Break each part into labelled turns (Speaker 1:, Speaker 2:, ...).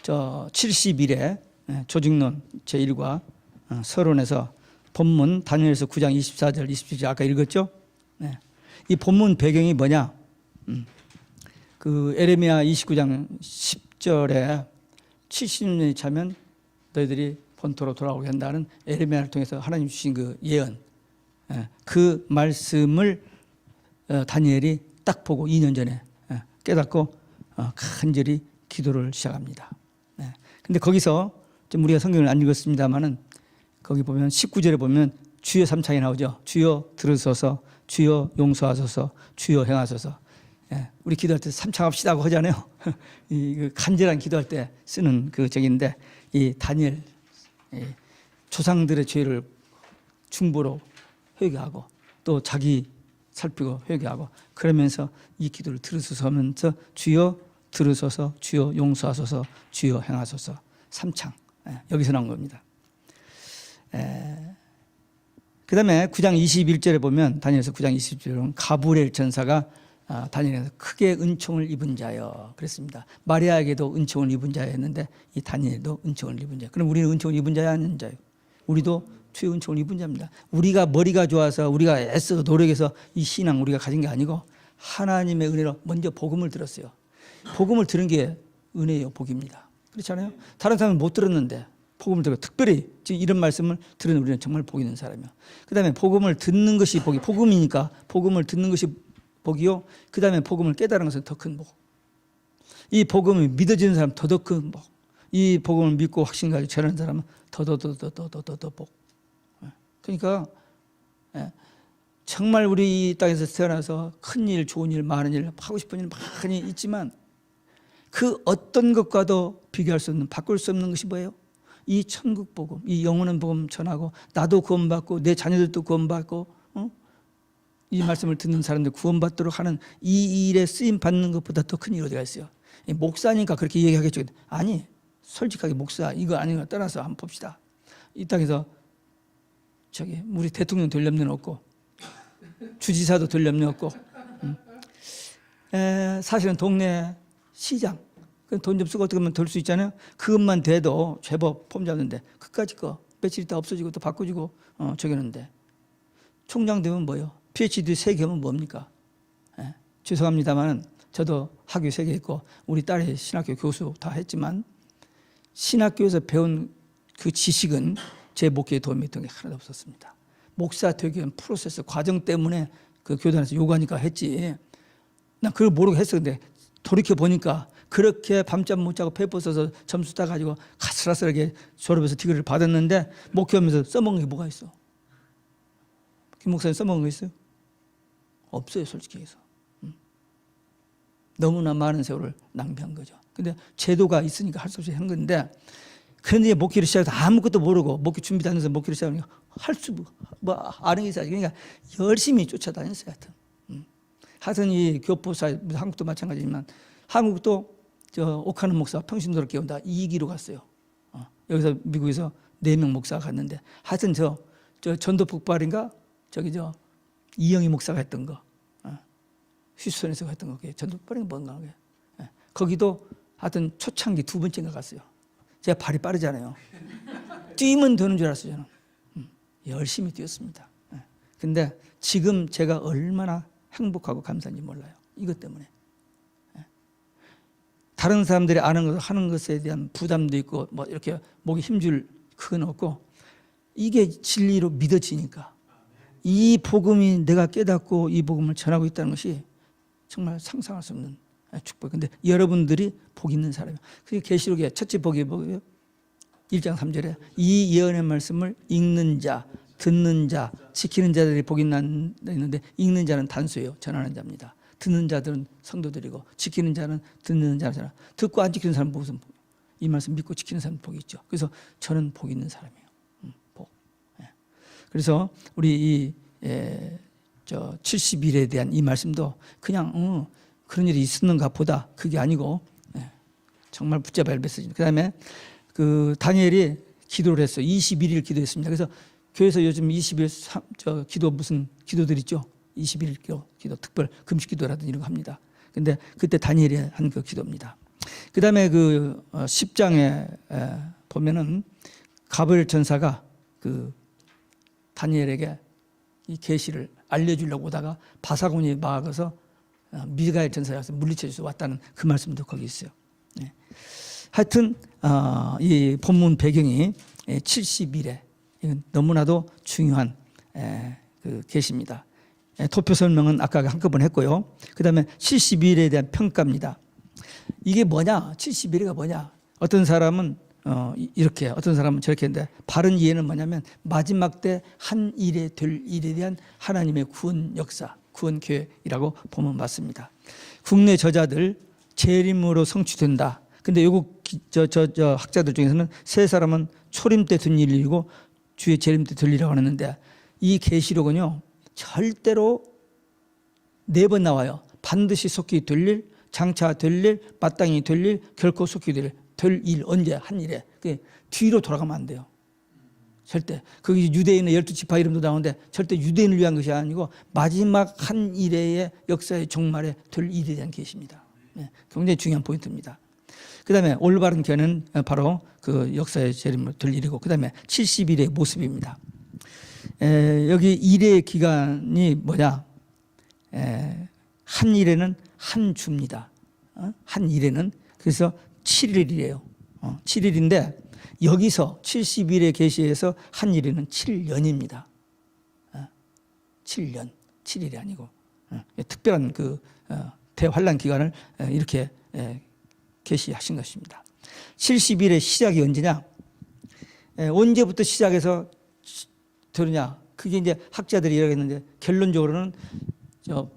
Speaker 1: 70일에 조직론 제1과 서론에서 본문 다니엘서 9장 24절 27절 아까 읽었죠? 네. 이 본문 배경이 뭐냐? 그 에레미야 29장 10절에 70년이 차면 너희들이 본토로 돌아오게 한다는 에레미야를 통해서 하나님 주신 그 예언, 그 말씀을 다니엘이 딱 보고 2년 전에 깨닫고 간절히 기도를 시작합니다. 근데 거기서 좀 우리가 성경을 안 읽었습니다만은 거기 보면 19절에 보면 주여 3창이 나오죠. 주여 들으소서, 주여 용서하소서, 주여 행하소서. 우리 기도할 때 3창 합시다고 하잖아요. 이 간절한 기도할 때 쓰는 그 적인데 이 다니엘 조상들의 죄를 중보로 회개하고 또 자기 살피고 회개하고 그러면서 이 기도를 들으소서 하면서 주여 들으소서, 주여 용서하소서, 주여 행하소서. 3창 여기서 나온 겁니다. 그 다음에 9장 21절에 보면 다니엘서 9장 21절에 보면 가브리엘 전사가 다니엘에서 크게 은총을 입은 자여 그랬습니다. 마리아에게도 은총을 입은 자였는데 이 다니엘도 은총을 입은 자. 그럼 우리는 은총을 입은 자야 아닌 자요? 우리도 주의 은총을 입은 자입니다. 우리가 머리가 좋아서 우리가 애써 노력해서 이 신앙 우리가 가진 게 아니고 하나님의 은혜로 먼저 복음을 들었어요. 복음을 들은 게 은혜요 복입니다. 그렇잖아요. 다른 사람은 못 들었는데 복음을 들고 특별히 지금 이런 말씀을 들은 우리는 정말 복 있는 사람이요. 그 다음에 복음을 듣는 것이 복이 복음이니까 복음을 듣는 것이 복이요. 그 다음에 복음을 깨달은 것은 더 큰 복. 이 복음이 믿어지는 사람 더 큰 복. 이 복음을 믿고 확신 가지고 전하는 사람은 더 복. 그러니까 정말 우리 이 땅에서 태어나서 큰 일, 좋은 일, 많은 일, 하고 싶은 일 많이 있지만 그 어떤 것과도 비교할 수 없는, 바꿀 수 없는 것이 뭐예요? 이 천국 복음, 이 영원한 복음 전하고 나도 구원받고 내 자녀들도 구원받고 이 말씀을 듣는 사람들 구원받도록 하는 이 일에 쓰임 받는 것보다 더 큰 일이 어디가 있어요? 목사니까 그렇게 얘기하겠죠. 아니, 솔직하게 목사 이거 아닌 거 떠나서 한번 봅시다. 이 땅에서 우리 대통령 될 염려는 없고 주지사도 될 염려 없고 사실은 동네 시장 돈 좀 쓰고 어떻게 하면 될 수 있잖아요. 그것만 돼도 제법 폼 잡는데 그까짓 거 며칠 있다 없어지고 또 바꾸지고 저기는데 총장 되면 뭐예요? PhD 3개 하면 뭡니까? 죄송합니다만 저도 학위 3개 했고 우리 딸이 신학교 교수 다 했지만 신학교에서 배운 그 지식은 제 목회에 도움이 됐던 게 하나도 없었습니다. 목사 되기 위한 프로세스 과정 때문에 그 교단에서 요구하니까 했지. 난 그걸 모르고 했었는데 돌이켜 보니까 그렇게 밤잠 못 자고 페이퍼 써서 점수 따가지고 가스라스하게 졸업해서 디그리를 받았는데 목회하면서 써먹는 게 뭐가 있어? 김 목사님 써먹은 거 있어요? 없어요, 솔직히 해서. 너무나 많은 세월을 낭비한 거죠. 근데 제도가 있으니까 할 수 없이 한 건데 그런데 목회를 시작해서 아무것도 모르고 목회 준비도 안 해서 목회를 시작하니까 할 수 아는 게 있어야지. 그러니까 열심히 쫓아다녔어요. 하여튼 이 교포사 한국도 마찬가지지만 한국도 옥하는 목사 평신도로 깨운다 2기로 갔어요. 여기서 미국에서 4명 목사가 갔는데 하여튼 저 전도 북발인가 이영희 목사가 했던 거 휴스턴에서 했던 거 전도 북발인가 뭔가 거기도 하여튼 초창기 2번째인가 갔어요. 제가 발이 빠르잖아요. 뛰면 되는 줄 알았어요. 저는 열심히 뛰었습니다. 근데 지금 제가 얼마나 행복하고 감사한지 몰라요. 이것 때문에. 다른 사람들이 아는 것, 하는 것에 대한 부담도 있고 뭐 이렇게 목에 힘줄 그건 없고 이게 진리로 믿어지니까 이 복음이 내가 깨닫고 이 복음을 전하고 있다는 것이 정말 상상할 수 없는 축복. 근데 여러분들이 복 있는 사람이에요. 그게 계시록의 첫째 복이 뭐예요? 1장 3절에 이 예언의 말씀을 읽는 자, 듣는 자, 지키는 자들이 복이 있는데 읽는 자는 단수예요. 전하는 자입니다. 듣는 자들은 성도들이고 지키는 자는 듣는 자잖아. 듣고 안 지키는 사람은 무슨 복? 이 말씀 믿고 지키는 사람은 복이 있죠. 그래서 저는 복 있는 사람이에요. 복. 그래서 우리 70일에 대한 이 말씀도 그냥 그런 일이 있었는가 보다 그게 아니고 정말 붙잡아야 할 메시지입니다. 그다음에 그 다니엘이 기도를 했어요. 21일 기도했습니다. 그래서 교회에서 요즘 20일 기도 무슨 기도들 있죠. 21일 기도 특별 금식 기도라든지 이런 거 합니다. 근데 그때 다니엘이 한 그 기도입니다. 그다음에 그 10장에 보면은 가브리엘 천사가 그 다니엘에게 이 계시를 알려주려고 오다가 바사곤이 막아서 미가엘 천사가 와서 물리쳐 주서 왔다는 그 말씀도 거기 있어요. 네. 하여튼 이 본문 배경이 70일에 이건 너무나도 중요한 그 계시입니다. 토표 설명은 아까 한꺼번에 했고요. 그다음에 70일에 대한 평가입니다. 이게 뭐냐? 70일이가 뭐냐? 어떤 사람은 이렇게, 어떤 사람은 저렇게 했는데 바른 이해는 뭐냐면 마지막 때 한 일에 될 일에 대한 하나님의 구원 역사, 구원 계획이라고 보면 맞습니다. 국내 저자들 재림으로 성취된다. 근데 외국 저 학자들 중에서는 세 사람은 초림 때 된 일이고 주의 재림 때 될 일이라고 하는데 이 계시록은요 절대로 4번 나와요. 반드시 속히 될 일, 장차 될 일, 마땅히 될 일, 결코 속히 될 일, 언제 한 일에 뒤로 돌아가면 안 돼요. 절대. 거기 유대인의 12지파 이름도 나오는데 절대 유대인을 위한 것이 아니고 마지막 한 일의 역사의 종말에 될 일에 대한 계시입니다. 네, 굉장히 중요한 포인트입니다. 그 다음에 올바른 견해는 바로 그 역사의 재림으로 될 일이고, 그 다음에 70일의 모습입니다. 여기 일의 기간이 뭐냐? 한 일에는 한 주입니다. 한 일에는 그래서 7일이에요. 7일인데 여기서 70일의 계시에서 한 일에는 7년입니다. 7년, 7일이 아니고 특별한 그 대환란 기간을 이렇게 계시하신 것입니다. 70일의 시작이 언제냐? 언제부터 시작해서 되느냐? 그게 이제 학자들이 이야기했는데 결론적으로는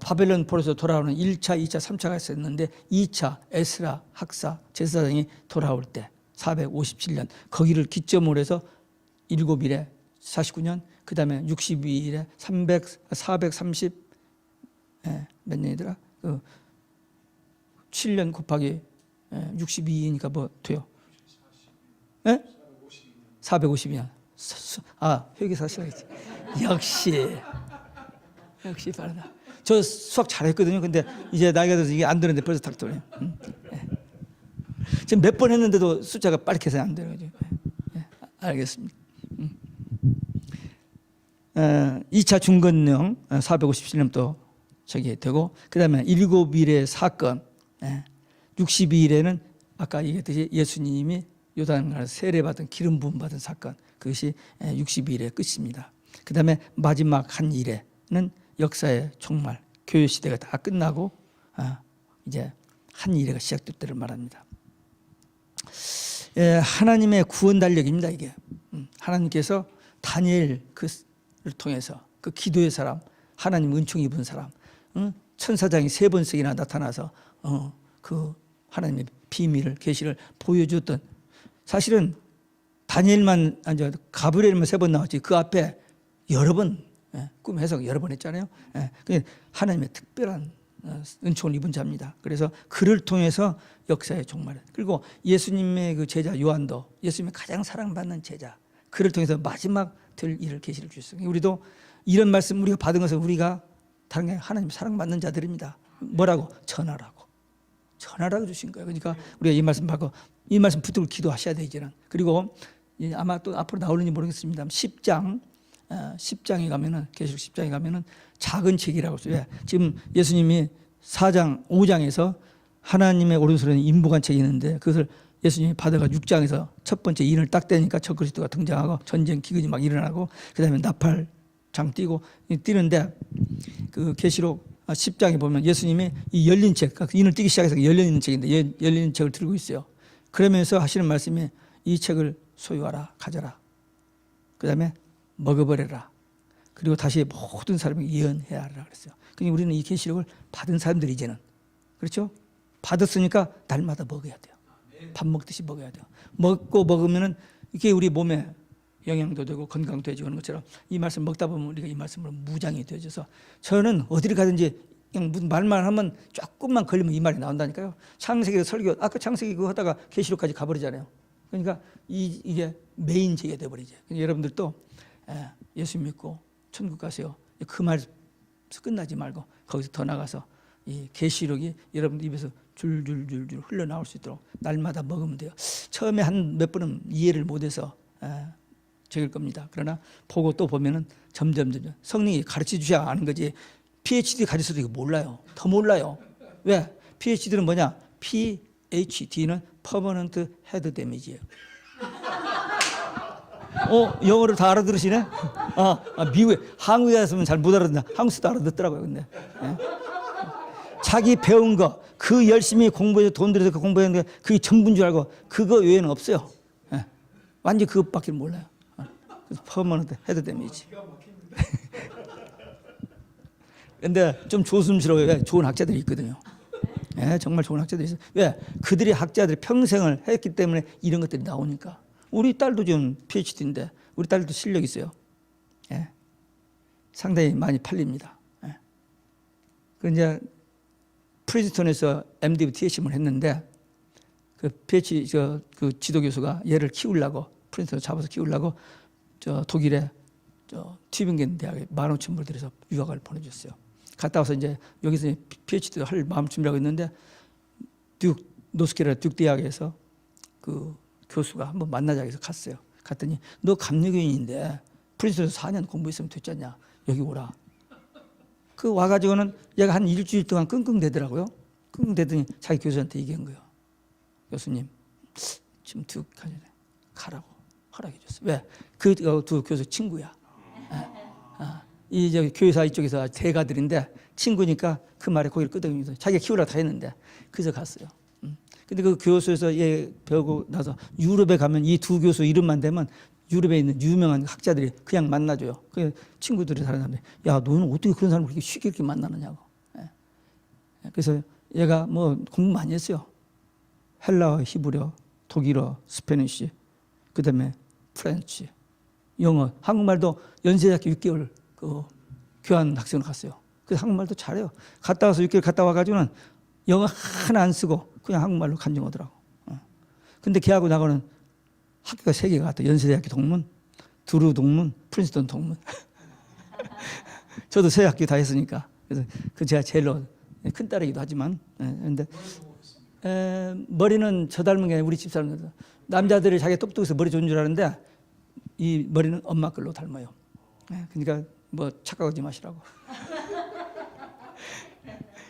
Speaker 1: 바벨론 포로에서 돌아오는 1차, 2차, 3차가 있었는데 2차 에스라 학사 제사장이 돌아올 때 457년 거기를 기점으로 해서 7일에 49년, 그 다음에 62일에 430 몇 년이더라? 7년 곱하기 62니까 뭐 돼요? 452년. 회계사 시작했지. 역시 빠르다. 저 수학 잘했거든요. 근데 이제 나이가 들어서 이게 안 되는데 벌써 탁 돌아요. 지금 몇 번 했는데도 숫자가 빠르게 해서 안 되는 거죠. 알겠습니다. 2차 중건령 457년 또 저기 되고, 그 다음에 7일의 사건 62일에는 아까 얘기했듯이 예수님이 요단강에서 세례받은 기름 부음 받은 사건, 그것이 62일의 끝입니다. 그 다음에 마지막 한 일에는 역사의 종말, 교회 시대가 다 끝나고 이제 한 일회가 시작될 때를 말합니다. 하나님의 구원 달력입니다. 이게 하나님께서 다니엘 그를 통해서 그 기도의 사람, 하나님 은총 입은 사람, 천사장이 3번씩이나 나타나서 그 하나님의 비밀을, 계시를 보여줬던, 사실은 다니엘만 아니 가브리엘만 3번 나왔지 그 앞에 여러 번 꿈 해석 여러 번 했잖아요. 하나님의 특별한 은총을 입은 자입니다. 그래서 그를 통해서 역사의 종말, 그리고 예수님의 그 제자 요한도 예수님의 가장 사랑받는 제자, 그를 통해서 마지막 될 일을 계시를 주셨어요. 우리도 이런 말씀 우리가 받은 것은 우리가 다른 게 하나님 사랑받는 자들입니다. 뭐라고? 전하라고 주신 거예요. 그러니까 우리가 이 말씀 받고 이 말씀 붙들고 기도하셔야 되지는. 그리고 아마 또 앞으로 나올는지 모르겠습니다. 10장에 가면은, 계시록 10장에 가면은 작은 책이라고 써요. 지금 예수님이 4장, 5장에서 하나님의 오른손에 인부간 책이 있는데 그것을 예수님이 받아가 6장에서 첫 번째 인을 딱 떼니까 첫 그리스도가 등장하고 전쟁 기근이 막 일어나고, 그 다음에 나팔장 뛰는데 그 계시록 10장에 보면 예수님이 이 열린 책, 인을 띄기 시작해서 열린 책인데 열린 책을 들고 있어요. 그러면서 하시는 말씀이 이 책을 소유하라, 가져라. 그 다음에 먹어버려라. 그리고 다시 모든 사람에게 예언해야 하라 그랬어요. 그러니까 우리는 이 계시록을 받은 사람들이 이제는, 그렇죠? 받았으니까 날마다 먹어야 돼요. 밥 먹듯이 먹어야 돼요. 먹으면은 이게 우리 몸에 영양도 되고 건강도 해지고 하는 것처럼 이 말씀 먹다 보면 우리가 이 말씀으로 무장이 되어져서, 저는 어디를 가든지 그냥 무슨 말만 하면 조금만 걸리면 이 말이 나온다니까요. 창세기 설교, 아까 창세기 그거 하다가 계시록까지 가버리잖아요. 그러니까 이게 메인제가 돼버리죠. 여러분들도 예수 믿고 천국 가세요. 그 말 끝나지 말고 거기서 더 나가서 이 계시록이 여러분들 입에서 줄줄줄줄 흘러나올 수 있도록 날마다 먹으면 돼요. 처음에 한 몇 번은 이해를 못해서 적을 겁니다. 그러나 보고 또 보면은 점점 성령이 가르쳐 주셔야 아는 거지. PhD 가르쳐도 이거 몰라요. 더 몰라요. 왜? PhD는 뭐냐? PhD는 Permanent Head Damage예요. 영어를 다 알아들으시네? 미국에, 한국에 왔으면 잘 못 알아듣나? 한국에서도 알아듣더라고요, 근데. 예? 자기 배운 거, 그 열심히 공부해서 돈 들여서 그 공부했는 게 그게 전부인 줄 알고, 그거 외에는 없어요. 예? 완전 그것밖에 몰라요. 그래서 퍼머넌트 헤드 데미지. 근데 좀 조심스러워요. 왜? 좋은 학자들이 있거든요. 예, 정말 좋은 학자들이 있어요. 왜? 그들이 학자들이 평생을 했기 때문에 이런 것들이 나오니까. 우리 딸도 지금 PhD인데 우리 딸도 실력 있어요. 예. 상당히 많이 팔립니다. 예. 그 이제 프린스턴에서 MD, TSM을 했는데 그 PhD 그 지도 교수가 얘를 키우려고 프린스턴 잡아서 키우려고 독일에 튜빙겐 대학에 15,000불 들여서 유학을 보내줬어요. 갔다 와서 이제 여기서 PhD도 할 마음 준비하고 있는데 노스캐롤라이나 듀크 대학에서 그 교수가 한번 만나자 해서 갔어요. 갔더니 너 감리교인인데 프린스턴에서 4년 공부했으면 됐잖냐. 여기 오라. 그 와가지고는 얘가 한 일주일 동안 끙끙대더라고요. 끙끙대더니 자기 교수한테 얘기한 거예요. 교수님, 지금 듀크 가라고 허락해 줬어요. 왜? 그 두 교수 친구야. 이 교회사 이쪽에서 대가들인데 친구니까 그 말에 고개를 끄덕이면서 자기가 키우려고 다 했는데 그래서 갔어요. 근데 그 교수에서 얘 배우고 나서 유럽에 가면 이 두 교수 이름만 대면 유럽에 있는 유명한 학자들이 그냥 만나줘요. 그 친구들이 다른 사람들이 야 너는 어떻게 그런 사람을 그렇게 쉽게 이렇게 만나느냐고. 그래서 얘가 뭐 공부 많이 했어요. 헬라어, 히브리어, 독일어, 스페니쉬, 그다음에 프렌치, 영어, 한국말도 연세대학교 6개월 그 교환 학생으로 갔어요. 그래서 한국말도 잘해요. 갔다 와서 6개월 갔다 와가지고는 영어 하나 안 쓰고 그냥 한국말로 간증하더라고. 근데 걔하고 나가는 학교가 3개가 같아. 연세대학교 동문, 두루 동문, 프린스턴 동문. 저도 세 학교 다 했으니까. 그래서 그 제가 제일 큰 딸이기도 하지만. 근데 머리는 저 닮은 게 아니라 우리 집사람. 남자들이 자기 똑똑해서 머리 좋은 줄 아는데 이 머리는 엄마 걸로 닮아요. 그러니까 뭐 착각하지 마시라고.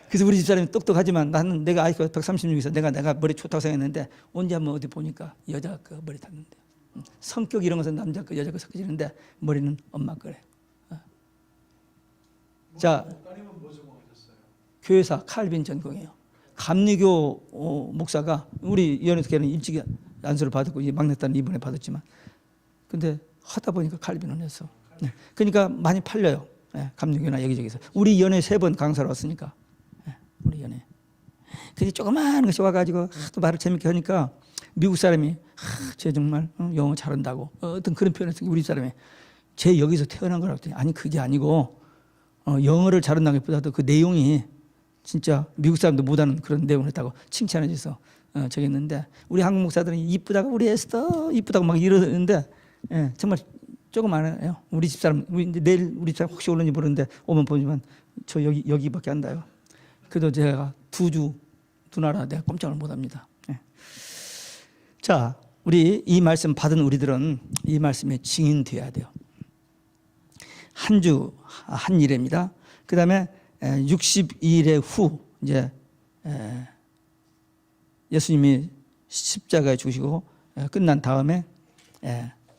Speaker 1: 그래서 우리 집사람이 똑똑하지만 나는 내가 IQ가 136에서 내가 머리 좋다고 생각했는데 언제 한번 어디 보니까 여자 그 머리 닮는데 성격 이런 것은 남자 거 여자 거 섞여지는데 머리는 엄마 거래. 자, 교회사 칼빈 전공이에요. 감리교 목사가 우리 연회교회는 일찍 안수를 받았고 막내딸은 이번에 받았지만 근데 하다 보니까 칼빈을 했어. 그러니까 많이 팔려요. 감리교나 여기저기서. 우리 연회 3번 강사로 왔으니까. 우리 연회. 근데 조그마한 것이 와가지고 또 말을 재밌게 하니까 미국 사람이 쟤 정말 영어 잘한다고 어떤 그런 표현을 했으니 우리 사람이 쟤 여기서 태어난 거라고 했더니 아니 그게 아니고 영어를 잘한다는 것보다도 그 내용이 진짜 미국 사람도 못하는 그런 내용을 했다고 칭찬해 줘서 저기 했는데 우리 한국 목사들은 이쁘다고 우리 에스더 이쁘다고 막 이러는데 정말 조금 안 해요. 우리 집사람 내일 우리 집사람 혹시 올는지 모르는데 오면 보지만 저 여기밖에 안 닿아요. 그래도 제가 두 나라 내가 꼼짝을 못합니다. 자, 우리 이 말씀 받은 우리들은 이 말씀에 증인되어야 돼요. 한 주 한 일입니다. 그 다음에 62일의 후 이제 예수님이 십자가에 죽으시고 끝난 다음에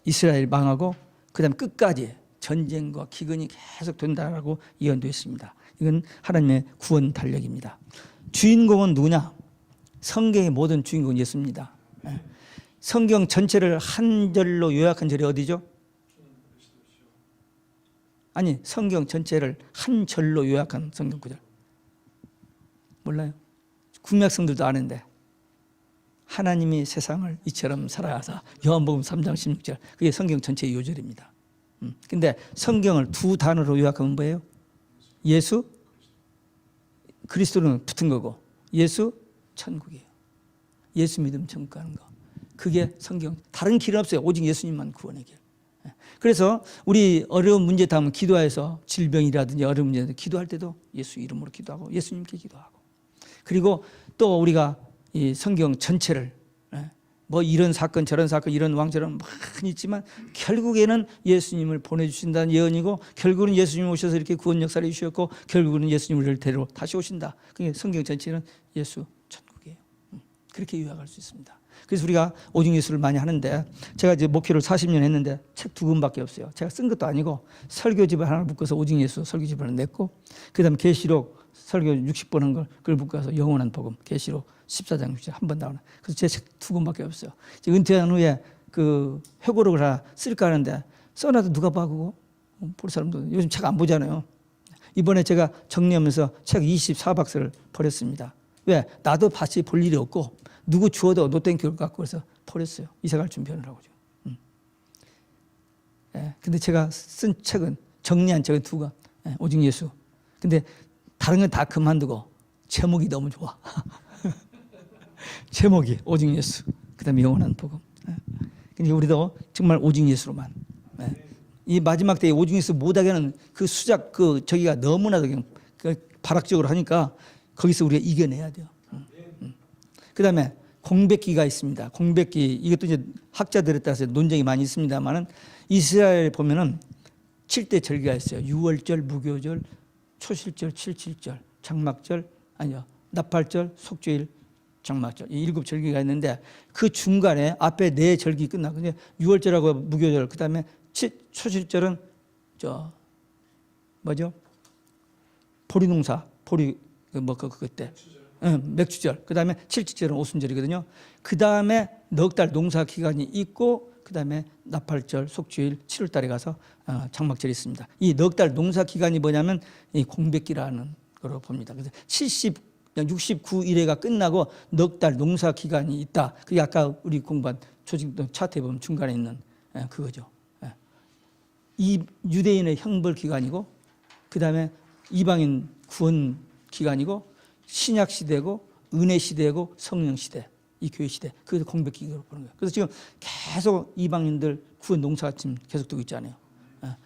Speaker 1: 이스라엘 망하고 그 다음에 끝까지 전쟁과 기근이 계속 된다라고 예언되었습니다. 이건 하나님의 구원 달력입니다. 주인공은 누구냐? 성경의 모든 주인공은 예수입니다. 성경 전체를 한 절로 요약한 절이 어디죠? 아니 성경 전체를 한 절로 요약한 성경 구절 몰라요? 국약성들도 아는데 하나님이 세상을 이처럼 사랑하사 요한복음 3장 16절 그게 성경 전체의 요절입니다. 근데 성경을 2 단어로 요약하면 뭐예요? 예수, 그리스도는 붙은 거고 예수, 천국이에요. 예수 믿으면 천국 가는 거. 그게 성경. 다른 길은 없어요. 오직 예수님만 구원의 길. 그래서 우리 어려운 문제 다음은 기도해서 질병이라든지 어려운 문제 기도할 때도 예수 이름으로 기도하고 예수님께 기도하고 그리고 또 우리가 이 성경 전체를 뭐 이런 사건 저런 사건 이런 왕 저런 많이 있지만 결국에는 예수님을 보내주신다는 예언이고 결국은 예수님이 오셔서 이렇게 구원 역사를 이루셨고 결국은 예수님 우리를 데리러 다시 오신다. 그러니까 성경 전체는 예수 천국이에요. 그렇게 요약할 수 있습니다. 그래서 우리가 오직 예수를 많이 하는데 제가 이제 목회를 40년 했는데 책 2권밖에 없어요. 제가 쓴 것도 아니고 설교집을 하나를 묶어서 오직 예수 설교집을 하나 냈고 그다음에 계시록 설교 60번 한 걸 그걸 묶어서 영원한 복음 계시록 14장 60장 한 번 나오는. 그래서 제 책 2권밖에 없어요. 이제 은퇴한 후에 그 회고록을 하나 쓸까 하는데 써놔도 누가 봐 그거? 볼 사람도 요즘 책 안 보잖아요. 이번에 제가 정리하면서 책 24박스를 버렸습니다. 왜? 나도 다시 볼 일이 없고 누구 주어도 노땡큐를 갖고 그래서 버렸어요. 이사 갈 준비하느라고. 근데 제가 쓴 책은 정리한 책은 2권. 오직 예수. 근데 다른 건 다 그만두고 제목이 너무 좋아. 제목이 오직 예수. 그다음에 영원한 복음. 그러니까 우리도 정말 오직 예수로만. 이 마지막 때에 오직 예수 못하게 하는 그 수작 저기가 너무나도 발악적으로 하니까 거기서 우리가 이겨내야 돼요. 그다음에 공백기가 있습니다. 공백기 이것도 이제 학자들에 따라서 논쟁이 많이 있습니다만은 이스라엘 보면은 7대 절기가 있어요. 유월절, 무교절, 초실절, 칠칠절, 장막절, 아니요 나팔절, 속죄일, 장막절 이 7절기가 있는데 그 중간에 앞에 4절기 끝나고 이제 유월절하고 무교절 그다음에 초실절은 뭐죠? 보리농사 보리 그때 맥주절 그다음에 칠칠절은 오순절이거든요. 그다음에 넉 달 농사 기간이 있고 그다음에 나팔절, 속죄일, 7월달에 가서 장막절이 있습니다. 이 넉 달 농사 기간이 뭐냐면 이 공백기라는 거로 봅니다. 그래서 69일회가 끝나고 넉 달 농사 기간이 있다. 그게 아까 우리 공부한 조직도 차트에 보면 중간에 있는 그거죠. 이 유대인의 형벌 기간이고 그다음에 이방인 구원 기간이고 신약 시대고 은혜 시대고 성령 시대 이 교회 시대 그래서 공백기로 보는 거예요. 그래서 지금 계속 이방인들 구원 농사가 지금 계속되고 있잖아요.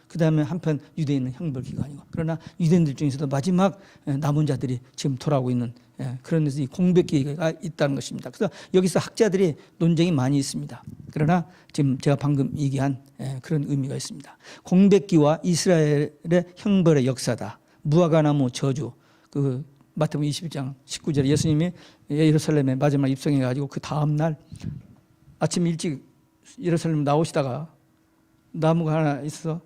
Speaker 1: 그다음에 한편 유대인은 형벌 기간이고 그러나 유대인들 중에서도 마지막 남은 자들이 지금 돌아오고 있는 그런 데서 이 공백기가 있다는 것입니다. 그래서 여기서 학자들이 논쟁이 많이 있습니다. 그러나 지금 제가 방금 얘기한 그런 의미가 있습니다. 공백기와 이스라엘의 형벌의 역사다. 무화과나무 저주 그 마태복음 21장 19절에 예수님이 예루살렘에 마지막 입성해가지고 그 다음날 아침 일찍 예루살렘 나오시다가 나무가 하나 있어서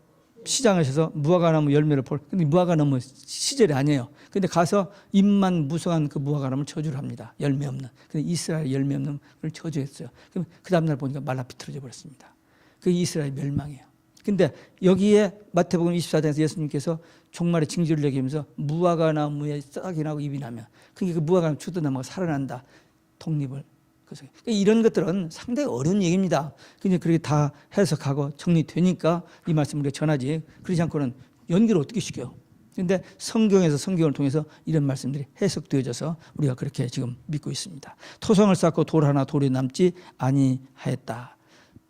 Speaker 1: 시장하셔서 무화과나무 열매를 근데 무화과나무 시절이 아니에요. 근데 가서 잎만 무성한 그 무화과나무를 저주를 합니다. 열매 없는. 근데 이스라엘 열매 없는 걸 저주했어요. 그럼 그 다음날 보니까 말라 비틀어져 버렸습니다. 그게 이스라엘 멸망이에요. 근데 여기에 마태복음 24장에서 예수님께서 종말의 징조를 얘기하면서 무화과나무에 싹이 나고 잎이 나면 그게 그 무화과나무 주도나무가 살아난다. 독립을. 그래서 이런 것들은 상당히 어려운 얘기입니다. 근데 그렇게 다 해석하고 정리되니까 이 말씀을 우리가 전하지 그러지 않고는 연기를 어떻게 시켜요. 그런데 성경에서 성경을 통해서 이런 말씀들이 해석되어져서 우리가 그렇게 지금 믿고 있습니다. 토성을 쌓고 돌 하나 돌이 남지 아니하였다.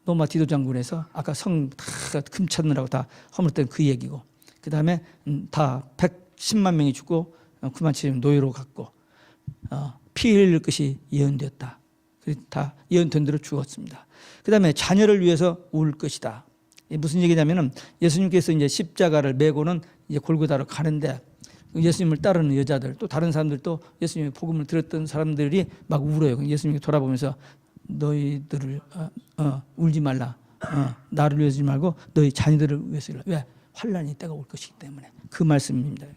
Speaker 1: 로마 디도 장군에서 아까 성 다 금 찾느라고 다 허물었던 그 얘기고 그 다음에 다 110만 명이 죽고 9만 7천 노예로 갔고 피 흘릴 것이 예언되었다. 다 예언된 대로 죽었습니다. 그 다음에 자녀를 위해서 울 것이다. 무슨 얘기냐면은 예수님께서 이제 십자가를 메고는 이제 골고다로 가는데 예수님을 따르는 여자들 또 다른 사람들도 예수님의 복음을 들었던 사람들이 막 울어요. 예수님이 돌아보면서 너희들을 울지 말라. 나를 위해서 울지 말고 너희 자녀들을 위해서 울라. 왜? 환란이 있다가 올 것이기 때문에 그 말씀입니다.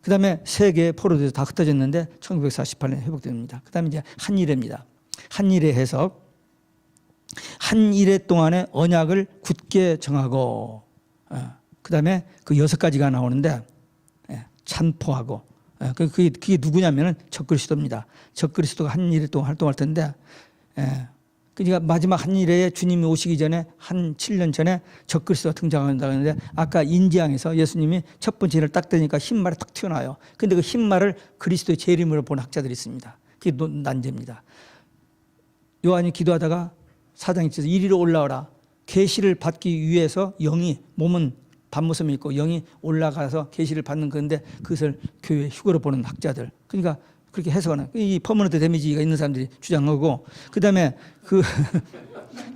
Speaker 1: 그 다음에 세계 포로돼서 다 흩어졌는데 1948년에 회복됩니다. 그 다음에 이제 한일회입니다. 한일회 해석. 한일회 동안의 언약을 굳게 정하고 그 다음에 그 6가지가 나오는데 찬포하고 그게 누구냐면은 적그리스도입니다. 적그리스도가 한일회 동안 활동할 텐데 그러니까 마지막 한일회에 주님이 오시기 전에 한 7년 전에 적그리스도가 등장한다고 했는데 아까 인지항에서 예수님이 첫 번째 일을 딱 뜨니까 흰말이 탁 튀어나와요. 그런데 그 흰말을 그리스도의 재림으로 보는 학자들이 있습니다. 그게 난제입니다. 요한이 기도하다가 사장 입장에서 이리로 올라오라. 계시를 받기 위해서 영이 몸은 밤모습이 있고 영이 올라가서 계시를 받는 건데 그것을 교회 휴거로 보는 학자들. 그러니까 그렇게 해석하는 이 퍼머넌트 데미지가 있는 사람들이 주장하고 그다음에 그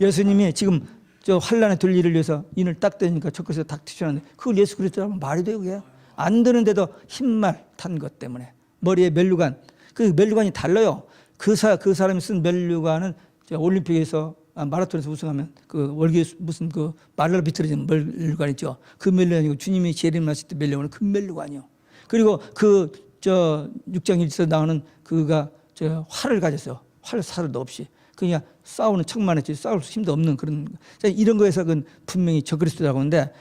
Speaker 1: 예수님이 지금 저 환란에 들 일을 위해서 인을 딱 떼니까 적그리스도 딱 튀어나왔는데 그걸 예수 그리스도라면 말이 돼요 그게? 안 되는데도 흰말 탄 것 때문에 머리에 멜루관 그 멜루관이 달라요. 그 사람이 쓴 멜루관은 올림픽에서 마라톤에서 우승하면 그 월계 무슨 그 말로 비틀어진 멜루관 있죠. 그 멜루관이고 주님이 재림하실 때 멜루관은 그 멜루관이요. 그리고 그 저 6장 1절에 나오는 그가 저 활을 가졌어요. 활 사슬도 없이 그냥 싸우는 척만 했지 싸울 힘도 없는 그런 이런 거에서 그 분명히 적그리스도라고 하는데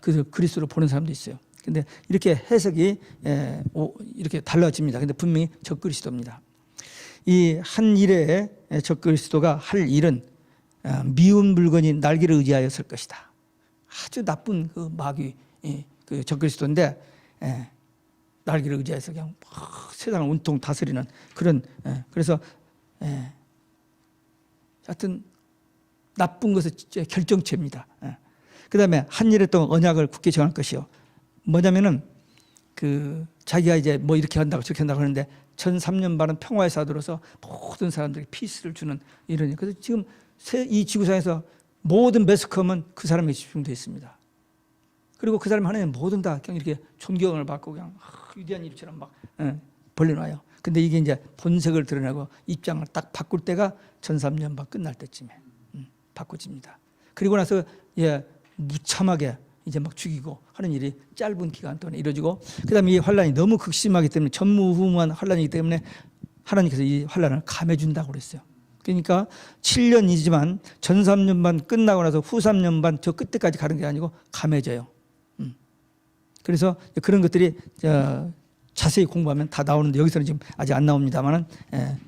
Speaker 1: 그래서 그리스도로 보는 사람도 있어요. 근데 이렇게 해석이 이렇게 달라집니다. 근데 분명히 적그리스도입니다. 이 한 일에 적그리스도가 할 일은 미운 물건이 날개를 의지하여 설 것이다. 아주 나쁜 그 마귀 그 적그리스도인데 날개를 의지해서 그냥 세상을 온통 다스리는 그런 그래서 하여튼 나쁜 것의 결정체입니다. 그다음에 한 일에 또 언약을 굳게 정할 것이요. 뭐냐면은 그 자기가 이제 뭐 이렇게 한다고 저렇게 한다고 하는데 1300년반은 평화의 사도로서 모든 사람들에게 피스를 주는 이런 그래서 지금 이 지구상에서 모든 매스컴은 그 사람에게 집중되어 있습니다. 그리고 그 사람 하나님 모든 다 그냥 이렇게 존경을 받고 그냥 위대한 일처럼 막 벌려놔요. 근데 이게 이제 본색을 드러내고 입장을 딱 바꿀 때가 1300년 끝날 때쯤에 바꿔집니다. 그리고 나서 무참하게 이제 막 죽이고 하는 일이 짧은 기간 동안에 이루어지고 그다음에 이 환란이 너무 극심하기 때문에 전무후무한 환란이기 때문에 하나님께서 이 환란을 감해준다고 그랬어요. 그러니까 7년이지만 전 3년반 끝나고 나서 후 3년반 저 끝에까지 가는 게 아니고 감해져요. 그래서 그런 것들이 자세히 공부하면 다 나오는데 여기서는 지금 아직 안 나옵니다만은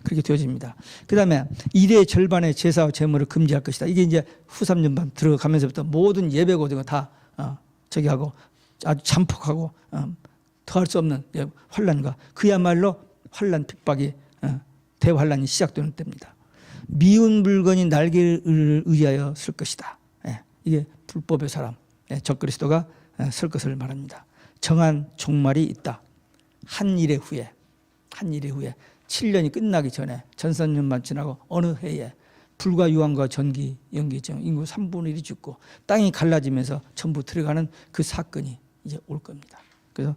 Speaker 1: 그렇게 되어집니다. 그 다음에 일의 절반의 제사와 제물을 금지할 것이다. 이게 이제 후 3년반 들어가면서부터 모든 예배고 다 저기 하고 아주 잠폭하고 더할 수 없는 환란과 그야말로 환란 핍박이 대환란이 시작되는 때입니다. 미운 물건이 날개를 의지하여 설 것이다. 이게 불법의 사람 적그리스도가 설 것을 말합니다. 정한 종말이 있다. 한 일의 후에 7년이 끝나기 전에 전선년만 지나고 어느 해에 불과 유황과 전기 연기정 인구 3분의 1이 죽고 땅이 갈라지면서 전부 들어가는 그 사건이 이제 올 겁니다. 그래서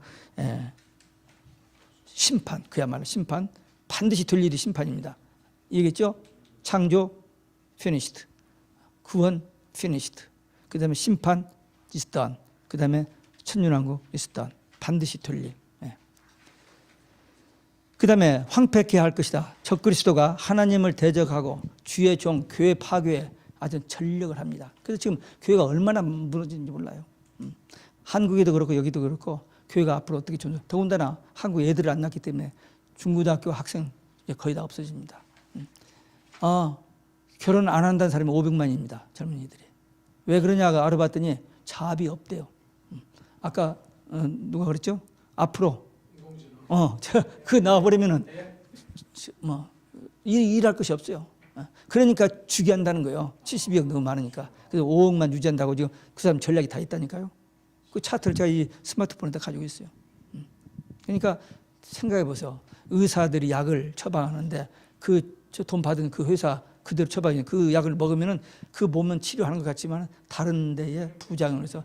Speaker 1: 심판 그야말로 심판 반드시 될 일이 심판입니다. 얘기했죠? 창조 finished, 구원 finished, 그 다음에 심판 is done, 그 다음에 천년왕국 is done. 반드시 될 일. 그 다음에 황폐케 할 것이다. 적그리스도가 하나님을 대적하고 주의 종 교회 파괴에 아주 전력을 합니다. 그래서 지금 교회가 얼마나 무너지는지 몰라요. 한국에도 그렇고 여기도 그렇고 교회가 앞으로 어떻게 존재. 더군다나 한국 애들을 안 낳기 때문에 중고등학교 학생 거의 다 없어집니다. 결혼 안 한다는 사람이 500만입니다. 젊은이들이. 왜 그러냐가 알아봤더니 자합이 없대요. 아까 누가 그랬죠? 앞으로 그 나와버리면은 뭐 일할 것이 없어요. 그러니까 주기한다는 거예요. 72억 너무 많으니까. 그래서 5억만 유지한다고 지금 그 사람 전략이 다 있다니까요. 그 차트를 제가 이 스마트폰에다 가지고 있어요. 그러니까 생각해 보세요. 의사들이 약을 처방하는데 저 돈 받은 그 회사 그대로 처방해 그 약을 먹으면은 그 몸은 치료하는 것 같지만 다른 데에 부작용을 해서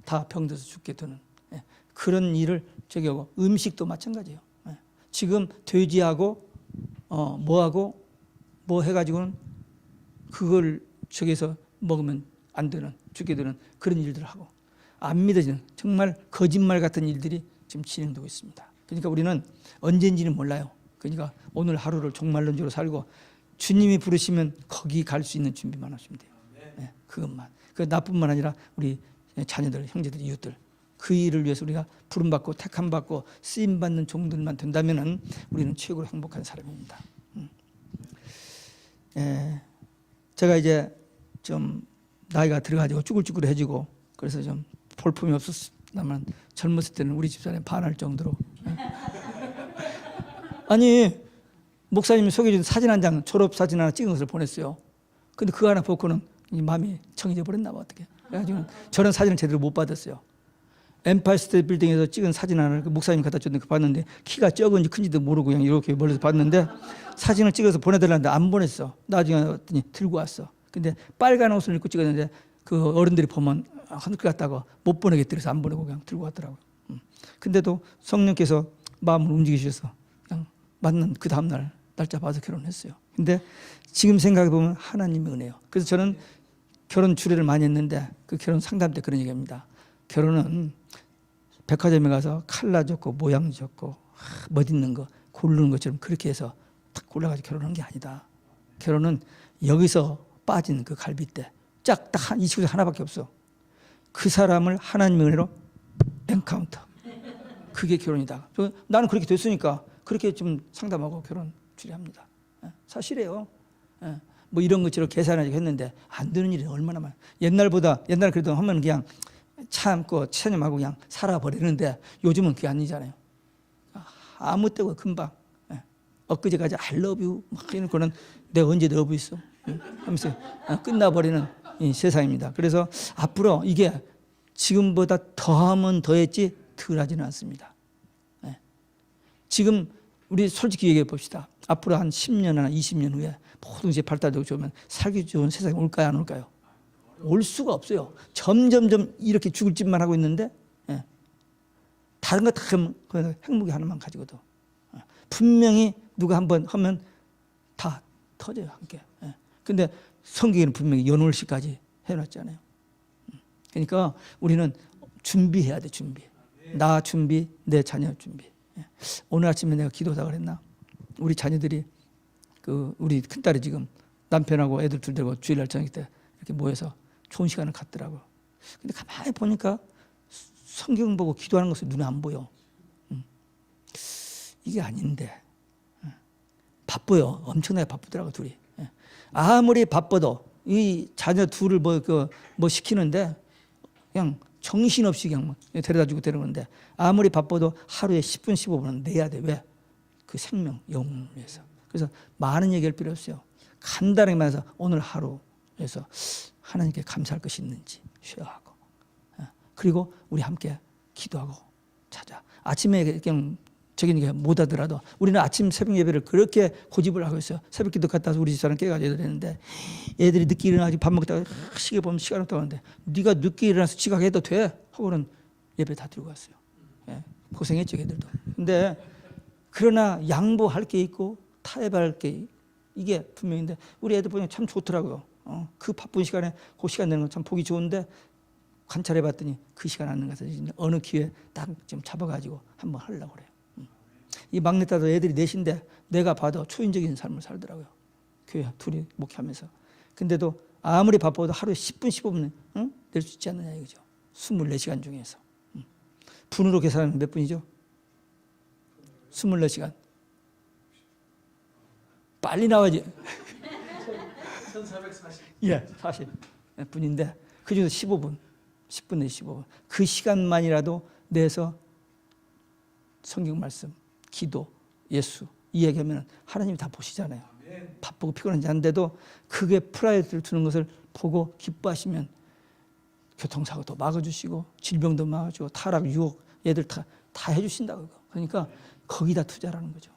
Speaker 1: 다 병들어서 죽게 되는 그런 일을 저기 하고 음식도 마찬가지예요. 지금 돼지하고 뭐하고 뭐 해가지고는 그걸 저기서 먹으면 안 되는 죽게 되는 그런 일들을 하고 안 믿어지는 정말 거짓말 같은 일들이 지금 진행되고 있습니다. 그러니까 우리는 언제인지는 몰라요. 그러니까 오늘 하루를 종말론적으로 살고 주님이 부르시면 거기 갈 수 있는 준비만 하시면 돼요. 그것만. 그 나뿐만 아니라 우리 자녀들, 형제들, 이웃들 그 일을 위해서 우리가 부름받고 택함받고 쓰임받는 종들만 된다면 우리는 최고로 행복한 사람입니다. 제가 이제 좀 나이가 들어가지고 쭈글쭈글해지고 그래서 좀 볼품이 없었다만 젊었을 때는 우리 집사람이 반할 정도로 아니 목사님이 소개해준 사진 한 장 졸업사진 하나 찍은 것을 보냈어요. 근데 그거 하나 보고는 마음이 정해져 버렸나 봐 어떻게. 그래가지고 저런 사진을 제대로 못 받았어요. 엠파이어 스테이트 빌딩에서 찍은 사진 하나를 그 목사님이 갖다 줬는데 봤는데 키가 적은지 큰지도 모르고 그냥 이렇게 멀리서 봤는데 사진을 찍어서 보내달라는데 안 보냈어. 나중에 왔더니 들고 왔어. 근데 빨간 옷을 입고 찍었는데 그 어른들이 보면 하늘 것 같다고 못 보내겠다 그래서 안 보내고 그냥 들고 왔더라고요. 근데도 성령께서 마음을 움직이셔서 그냥 맞는 그 다음날 날짜 봐서 결혼했어요. 근데 지금 생각해보면 하나님의 은혜요. 그래서 저는 결혼 주례를 많이 했는데 그 결혼 상담 때 그런 얘기합니다. 결혼은 백화점에 가서 칼라 좋고 모양 좋고 멋있는 거 고르는 것처럼 그렇게 해서 탁 골라가지고 결혼한 게 아니다. 결혼은 여기서 빠진 그 갈빗대 딱 이 친구 하나밖에 없어. 그 사람을 하나님의 은혜로 엔카운터. 그게 결혼이다. 나는 그렇게 됐으니까 그렇게 좀 상담하고 결혼 주례합니다. 사실이에요. 뭐 이런 것처럼 계산하려고 했는데 안 되는 일이 얼마나 많아. 옛날 그래도 하면 그냥 참고 체념하고 그냥 살아버리는데 요즘은 그게 아니잖아요. 아무 때고 금방 엊그제까지 I love you 막 이런 거는 내가 언제 러브 있어 하면서 끝나버리는 이 세상입니다. 그래서 앞으로 이게 지금보다 더하면 더했지 덜하지는 않습니다. 지금 우리 솔직히 얘기해 봅시다. 앞으로 한 10년이나 20년 후에 모든 것이 발달되고 좋으면 살기 좋은 세상이 올까요 안 올까요? 올 수가 없어요. 점점점 이렇게 죽을 짓만 하고 있는데 다른 거 다 핵무기 하나만 가지고도 분명히 누가 한번 하면 다 터져요 함께. 근데 성경에는 분명히 연월시까지 해놨잖아요. 그러니까 우리는 준비해야 돼. 준비. 나 준비, 내 자녀 준비. 오늘 아침에 내가 기도하다 그랬나? 우리 자녀들이 우리 큰딸이 지금 남편하고 애들 둘 데리고 주일날 저녁 때 이렇게 모여서 좋은 시간을 갖더라고요. 근데 가만히 보니까 성경 보고 기도하는 것이 눈에 안 보여. 이게 아닌데 바빠요. 엄청나게 바쁘더라고 둘이. 아무리 바빠도 이 자녀 둘을 뭐 시키는데 그냥 정신없이 그냥 데려다주고 데려오는데 아무리 바빠도 하루에 10분 15분은 내야 돼. 왜? 그 생명 영혼을 위해서. 그래서 많은 얘기할 필요 없어요. 간단하게 말해서 오늘 하루에서 하나님께 감사할 것이 있는지 쉐어하고 그리고 우리 함께 기도하고 자자. 아침에 그냥 저기 못 하더라도 우리는 아침 새벽 예배를 그렇게 고집을 하고 있어요. 새벽 기도 갔다 와서 우리 집사람 깨가지고 애들 했는데 애들이 늦게 일어나서 밥 먹다가 시계 보면 시간 없다고 하는데 네가 늦게 일어나서 지각해도 돼? 하고는 예배 다 들고 갔어요. 고생했죠 애들도. 근데 그러나 양보할 게 있고 타협할 게 이게 분명인데 우리 애들 보면 참 좋더라고요. 그 바쁜 시간에 그 시간 내는 건 참 보기 좋은데 관찰해 봤더니 그 시간 안 가서 어느 기회에 딱 좀 잡아가지고 한번 하려고 그래요. 이 막내딸도 애들이 넷인데 내가 봐도 초인적인 삶을 살더라고요. 교회 둘이 목회하면서. 근데도 아무리 바빠도 하루에 10분 15분 낼 수 있지 않느냐 이거죠. 24시간 중에서. 분으로 계산하면 몇 분이죠? 24시간. 빨리 나와야지. 1440. 예, 40 분인데 그중에서 15분, 10분 내지 15분. 그 시간만이라도 내서 성경 말씀, 기도, 예수 이 얘기하면 하나님이 다 보시잖아요. 바쁘고 피곤한지 않은데도 그게 프라이어티를 두는 것을 보고 기뻐하시면 교통사고도 막아주시고 질병도 막아주고 타락, 유혹 얘들 다 해주신다고. 그러니까 거기다 투자라는 거죠.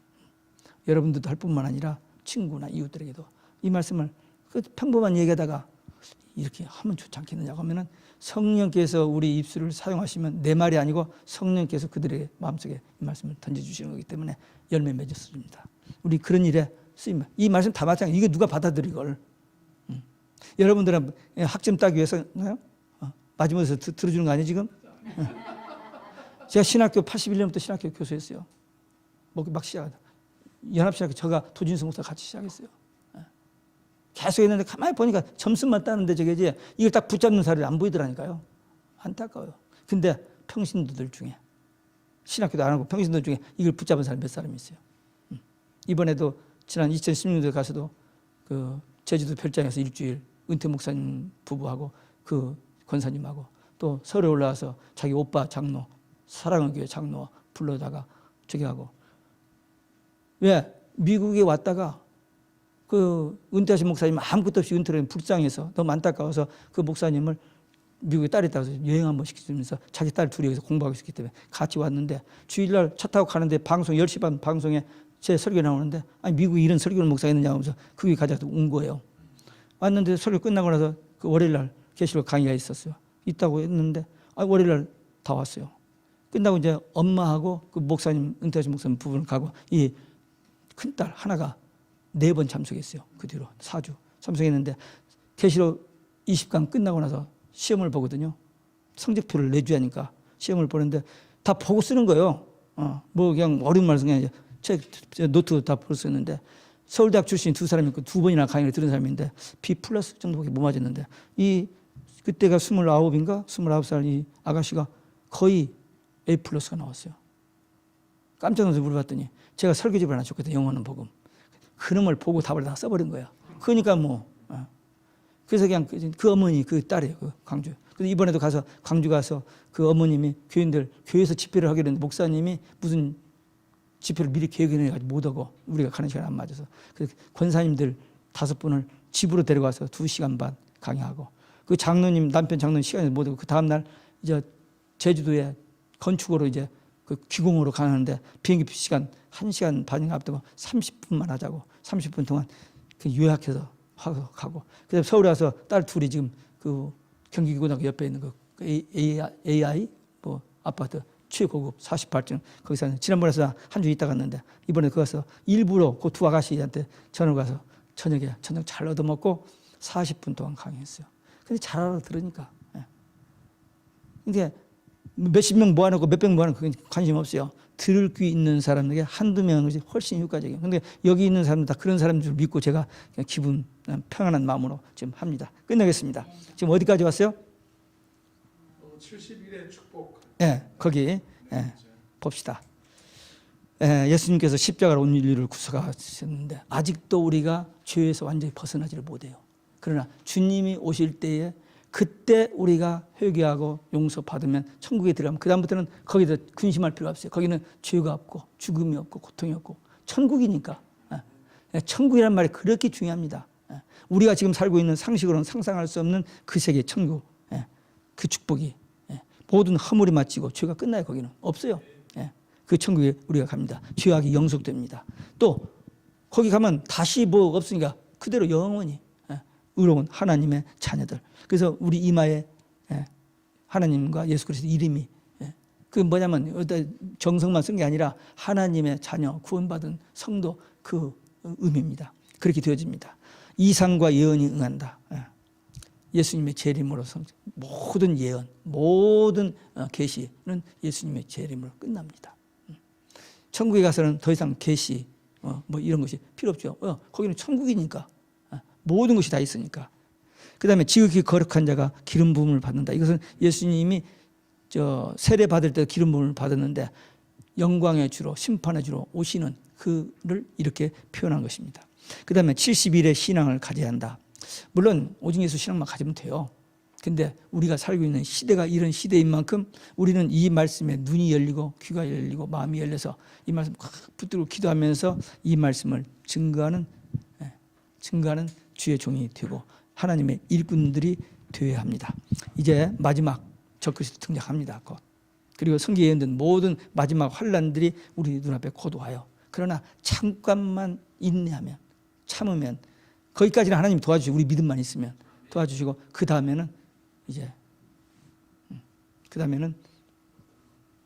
Speaker 1: 여러분들도 할 뿐만 아니라 친구나 이웃들에게도 이 말씀을 평범한 얘기하다가 이렇게 하면 좋지 않겠느냐고 하면은 성령께서 우리 입술을 사용하시면 내 말이 아니고 성령께서 그들의 마음속에 이 말씀을 던져주시는 거기 때문에 열매 맺었습니다. 우리 그런 일에 쓰임. 이 말씀 다 마찬가지. 이게 누가 받아들이 이걸. 여러분들은 학점 따기 위해서 맞으면서 들어주는 거 아니에요 지금? 제가 신학교 81년부터 신학교 교수했어요. 막 시작하다. 연합신학교 저가 도진성 목사 같이 시작했어요. 계속 했는데 가만히 보니까 점수만 따는데 저게지 이걸 딱 붙잡는 사람이 안 보이더라니까요. 안타까워요. 근데 평신도들 중에 신학교도 안 하고 평신도들 중에 이걸 붙잡은 사람이 몇 사람이 있어요. 이번에도 지난 2016년도에 가서도 그 제주도 별장에서 일주일 은퇴 목사님 부부하고 그 권사님하고 또 서울에 올라와서 자기 오빠 장로 사랑의 교회 장로 불러다가 저기 하고 왜 미국에 왔다가 그 은퇴하신 목사님 아무것도 없이 은퇴를 불쌍해서 너무 안타까워서 그 목사님을 미국에 딸이 있다고 해서 여행 한번 시켜주면서 자기 딸 둘이 여기서 공부하고 있었기 때문에 같이 왔는데 주일날 차 타고 가는데 방송 10시 반 방송에 제 설교 나오는데 아니 미국에 이런 설교를 목사가 있느냐 하면서 그게 가져서 온 거예요. 왔는데 설교 끝나고 나서 그 월요일날 계시록 강의가 있었어요. 있다고 했는데 월요일날 다 왔어요. 끝나고 이제 엄마하고 그 목사님 은퇴하신 목사님 부부는 가고 이 큰딸 하나가 4번 참석했어요. 그 뒤로 4주 참석했는데 계시록 20강 끝나고 나서 시험을 보거든요. 성적표를 내줘야 하니까 시험을 보는데 다 보고 쓰는 거예요. 뭐 그냥 어려운 말씀 그냥 책 노트 다 보고 쓰는데 서울대학 출신 2사람이 있고 2번이나 강의를 들은 사람인데 B+ 정도밖에 못 맞았는데 이 그때가 29인가 29살 이 아가씨가 거의 A+가 나왔어요. 깜짝 놀라서 물어봤더니 제가 설교집을 하나 줬거든요. 영어는 복음. 그놈을 보고 답을 다 써버린 거야. 그러니까 뭐 그래서 그냥 그 어머니 그 딸이에요. 그 광주. 그래서 이번에도 가서 광주 가서 그 어머님이 교인들 교회에서 집회를 하기로 했는데 목사님이 무슨 집회를 미리 계획해가지고 못 오고 우리가 가는 시간 안 맞아서 그래서 권사님들 5분을 집으로 데려가서 2시간 반 강의하고 그 장로님 남편 장로님 시간이 못 오고 그 다음날 이제 제주도에 건축으로 이제 그 기공으로 가는데 비행기 시간 1시간 반인가 앞두고 30분만 하자고 30분 동안 그 요약해서 가고 그다음에 서울에 와서 딸 둘이 지금 그 경기고등학교 옆에 있는 그 AI 뭐 아파트 최고급 48층 거기서 지난번에서 한 주 있다 갔는데 이번에 거기 가서 일부러 그 2 아가씨한테 전화를 가서 저녁에 저녁 잘 얻어먹고 40분 동안 강의했어요. 근데 잘 알아들으니까. 근데 몇십 명 모아놓고 몇백 명 모아놓고 관심 없어요. 들을 귀 있는 사람에게 한두 명이 훨씬 효과적이에요. 근데 여기 있는 사람들 다 그런 사람인 줄 믿고 제가 그냥 기분 평안한 마음으로 지금 합니다. 끝내겠습니다. 지금 어디까지 왔어요?
Speaker 2: 70일의 축복.
Speaker 1: 네, 거기 봅시다. 예수님께서 십자가로 온 인류를 구속하셨는데 아직도 우리가 죄에서 완전히 벗어나지를 못해요. 그러나 주님이 오실 때에 그때 우리가 회개하고 용서받으면 천국에 들어가면 그 다음부터는 거기서 근심할 필요가 없어요. 거기는 죄가 없고 죽음이 없고 고통이 없고 천국이니까. 천국이란 말이 그렇게 중요합니다. 우리가 지금 살고 있는 상식으로는 상상할 수 없는 그 세계 천국, 그 축복이 모든 허물이 마치고 죄가 끝나요. 거기는 없어요. 그 천국에 우리가 갑니다. 죄악이 영속됩니다. 또 거기 가면 다시 뭐 없으니까 그대로 영원히 의로운 하나님의 자녀들. 그래서 우리 이마에 하나님과 예수 그리스도 이름이 그 뭐냐면 정성만 쓴 게 아니라 하나님의 자녀 구원받은 성도 그 의미입니다. 그렇게 되어집니다. 이상과 예언이 응한다. 예수님의 재림으로 모든 예언, 모든 계시는 예수님의 재림으로 끝납니다. 천국에 가서는 더 이상 계시 뭐 이런 것이 필요 없죠. 거기는 천국이니까 모든 것이 다 있으니까. 그 다음에 지극히 거룩한 자가 기름 부음을 받는다. 이것은 예수님이 세례 받을 때 기름 부음을 받았는데 영광의 주로 심판의 주로 오시는 그를 이렇게 표현한 것입니다. 그 다음에 70일의 신앙을 가져야 한다. 물론 오직 예수 신앙만 가지면 돼요. 근데 우리가 살고 있는 시대가 이런 시대인 만큼 우리는 이 말씀에 눈이 열리고 귀가 열리고 마음이 열려서 이 말씀 붙들고 기도하면서 이 말씀을 증거하는 주의 종이 되고 하나님의 일꾼들이 되어야 합니다. 이제 마지막 적그리스도 등장합니다. 곧. 그리고 성경에 예언된 모든 마지막 환난들이 우리 눈앞에 곧 와요. 그러나 잠깐만 인내하면 참으면 거기까지는 하나님이 도와주시고 우리 믿음만 있으면 도와주시고 그 다음에는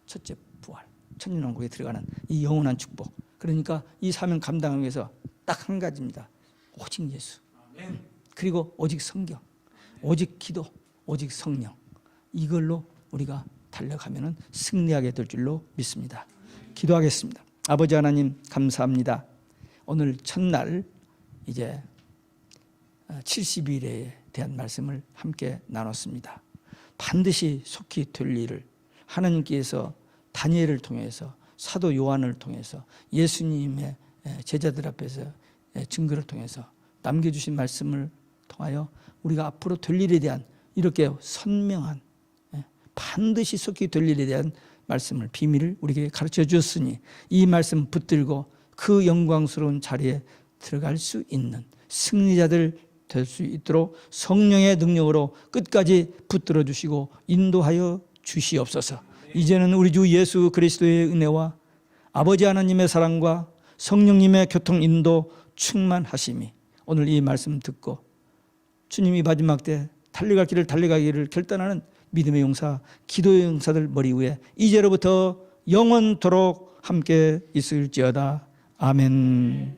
Speaker 1: 첫째 부활 천년왕국에 들어가는 이 영원한 축복. 그러니까 이 사명 감당하기 위해서 딱 한 가지입니다. 오직 예수. 그리고 오직 성경, 오직 기도, 오직 성령. 이걸로 우리가 달려가면 승리하게 될 줄로 믿습니다. 기도하겠습니다. 아버지 하나님 감사합니다. 오늘 첫날 이제 70일에 대한 말씀을 함께 나눴습니다. 반드시 속히 될 일을 하나님께서 다니엘을 통해서 사도 요한을 통해서 예수님의 제자들 앞에서 증거를 통해서 남겨주신 말씀을 통하여 우리가 앞으로 될 일에 대한 이렇게 선명한 반드시 속히 될 일에 대한 말씀을 비밀을 우리에게 가르쳐 주었으니 이 말씀 붙들고 그 영광스러운 자리에 들어갈 수 있는 승리자들 될 수 있도록 성령의 능력으로 끝까지 붙들어 주시고 인도하여 주시옵소서. 이제는 우리 주 예수 그리스도의 은혜와 아버지 하나님의 사랑과 성령님의 교통 인도 충만하심이 오늘 이 말씀 듣고 주님이 마지막 때 달려갈 길을 달려가기를 결단하는 믿음의 용사, 기도의 용사들 머리 위에 이제로부터 영원토록 함께 있을지어다. 아멘.